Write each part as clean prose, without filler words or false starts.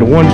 one.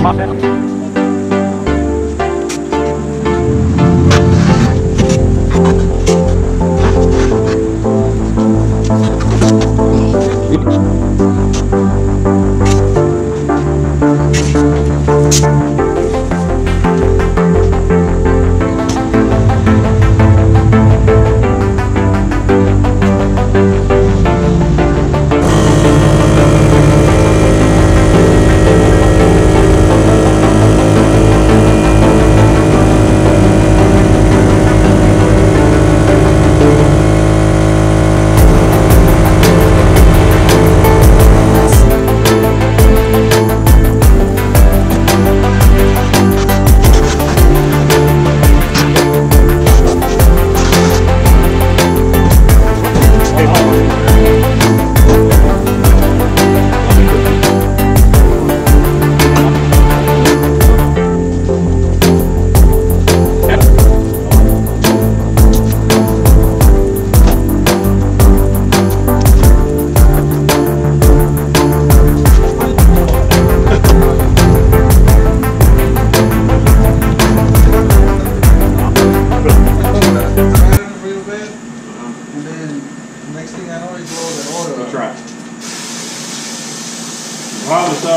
Probably so.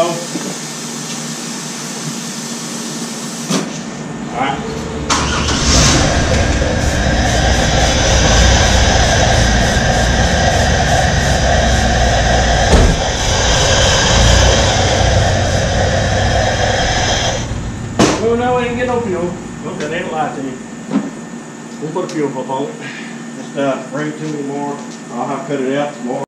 All right. Well, no, we didn't get no fuel. Okay, they didn't lie to you. We'll put a fuel pump on it. Just bring it to me more. I'll have to cut it out some more.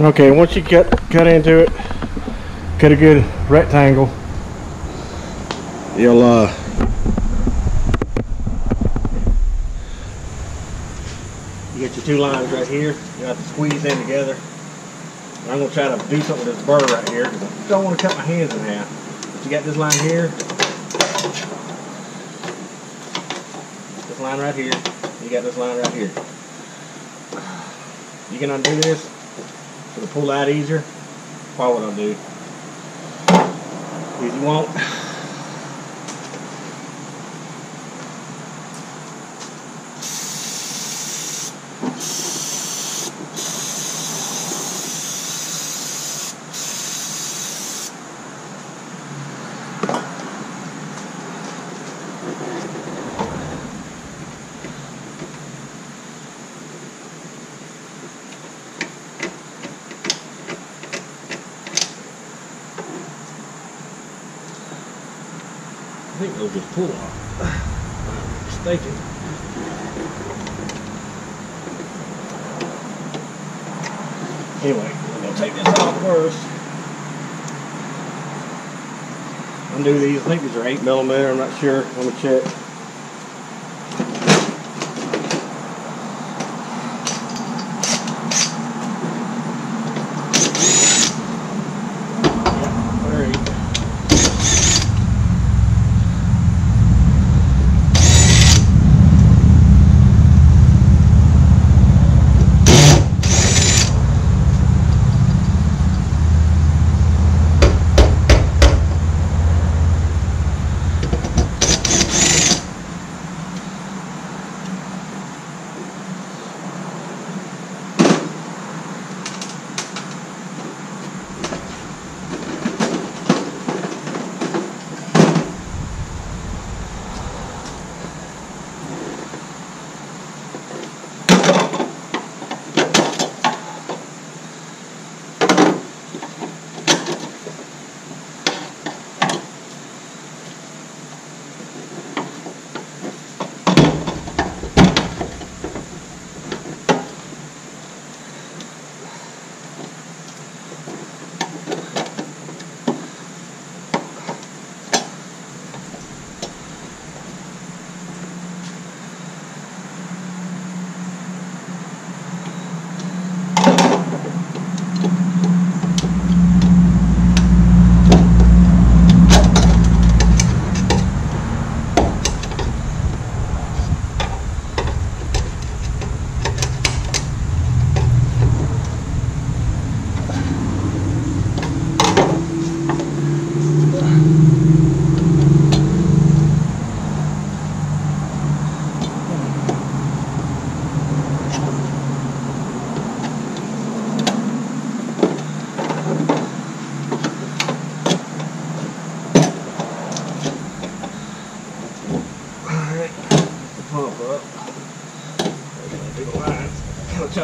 Okay, once you cut into it, cut a good rectangle, you'll you get your two lines right here. You have to squeeze them together. And I'm going to try to do something with this burr right here because I don't want to cut my hands in half. But you got this line here, this line right here, you got this line right here. You can undo this. To pull out easier, what would I do? If you want, I think they'll just pull off. I'm mistaken. Anyway, I'm going to take this off first. Undo these. I think these are 8mm. I'm not sure. Let me check.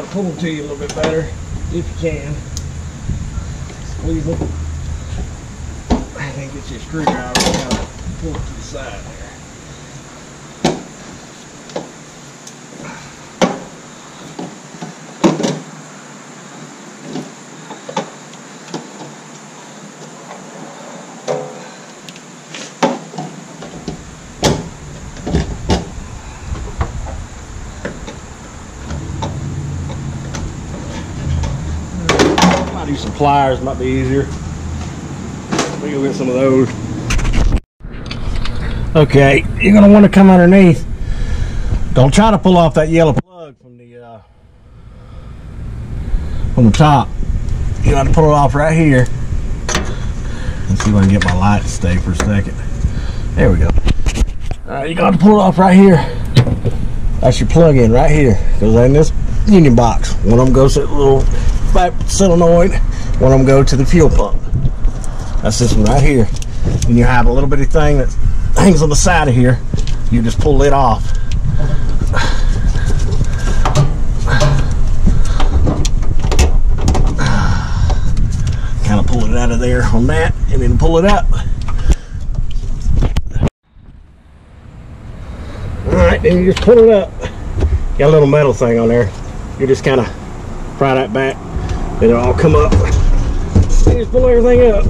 to pull them to you a little bit better if you can. Squeeze them. And then get your screwdriver and kind of pull it to the side there. Might use some pliers, might be easier. We go get some of those. Okay, you're gonna want to come underneath. Don't try to pull off that yellow plug from the top. You got to pull it off right here. Let's see if I can get my light to stay for a second. There we go. All right, you got to pull it off right here. That's your plug-in right here. Goes in this union box. One of them goes to the little fat solenoid. One of them go to the fuel pump. That's this one right here. And you have a little bitty thing that hangs on the side of here. You just pull it off. Kind of pull it out of there on that, and then pull it up. Alright, then you just pull it up. Got a little metal thing on there. You just kind of pry that back, and it'll all come up. You just pull everything up.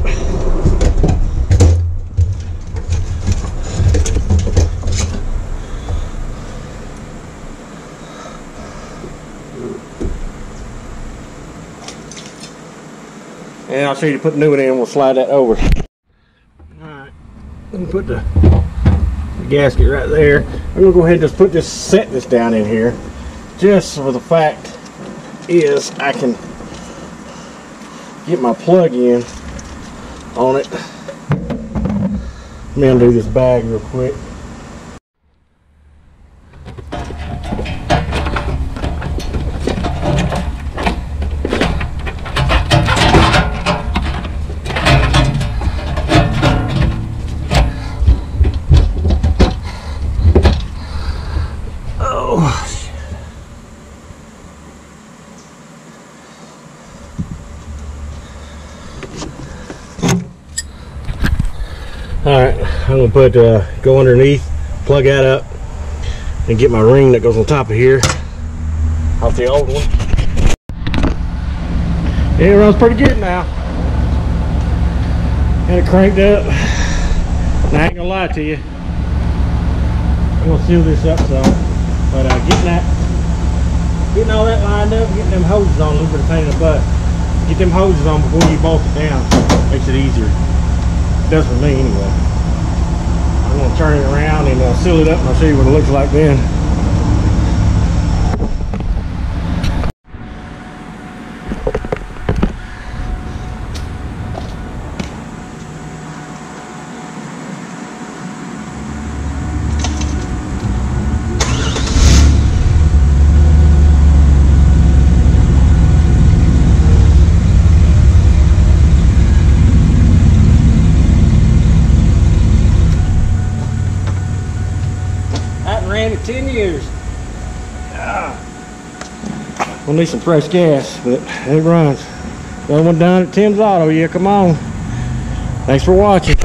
And I'll show you to put the new one in. We'll slide that over. Alright, let me put the gasket right there. I'm gonna go ahead and just set this down in here, just for the fact is I can get my plug in on it. Let me undo this bag real quick. Alright, I'm going to put go underneath, plug that up, and get my ring that goes on top of here off the old one. Yeah, it runs pretty good now. Got it cranked up. And I ain't gonna lie to you, I'm gonna seal this up some, but getting all that lined up, getting them hoses on, a little bit of pain in the butt. Get them hoses on before you bolt it down, makes it easier. It does for me anyway. I'm going to turn it around and seal it up, and I'll show you what it looks like then. Ran it 10 years. We'll need some fresh gas, but it runs. The other one down at Tim's Auto. Yeah, come on. Thanks for watching.